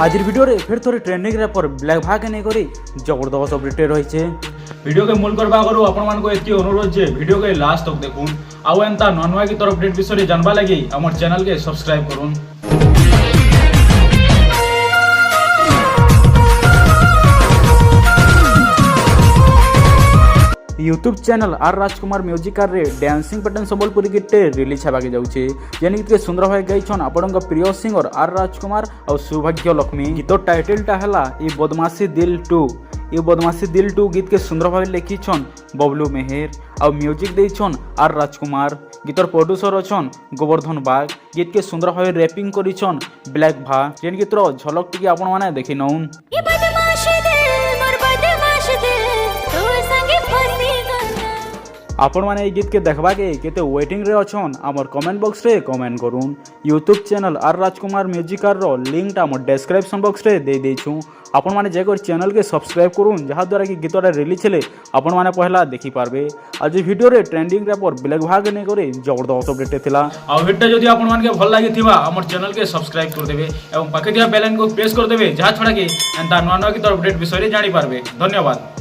आज भिडियो रे फिर थोड़ी ट्रेंडिंग रैपर ब्लैक भाग नहीं करी जबरदस्त अपडेट रही। वीडियो के मूल करबा करू आपण मान को एति अनुरोध जे वीडियो के लास्ट तक देखुन आउ एंता ननवा की तरफ अपडेट विषय जानबा लगी हमर चैनल के सब्सक्राइब करूँ। YouTube channel are Rajkumar music रे डांसिंग पैटर्न संबलपुरी गीत रिलीज होगा जाऊे जेन गीत के सुंदर भाई गाइछन आपण प्रिय सिंगर आर राजकुमार और सौभाग्य लक्ष्मी। गीत टाइटलटा है ये बदमाशी दिल 2। ये बदमाशी दिल 2 गीत के सुंदर भाव लिखिछन बबलू मेहर और म्यूजिक देछन आर राजकुमार। गीतर प्रोड्यूसर अछन गोवर्धन बाग। गीत के सुंदर भाव रैपिंग करिछन ब्लैक भा। जेन गीतर झलक टिके आपण माने देखि नउन। आपण माने गीत के देखबा के केते वेटिंग रे अछन हमर कमेंट बॉक्स रे कमेंट करूँ। YouTube channel are Rajkumar music row link हमर डिस्क्रिप्शन बॉक्स रे दे देछु। आपण माने जेकर चैनल के सब्सक्राइब करूँ जहाँ द्वारा कि गीतटा रिलीज हेले आपण माने पहला देखि पारबे। आज वीडियो रे ट्रेंडिंग रैपर ब्लैक भाग नै करे जबरदस्त अपडेट थिला। आ वीडियो जदि आपण मान के भल लागि थिबा हमर चैनल के सब्सक्राइब कर देबे एवं पाखे दिया बेल आइकन को प्रेस कर देबे जहाँ छडा के एंता नवा नवा की तरफ अपडेट विषय रे जानि पारबे। धन्यवाद।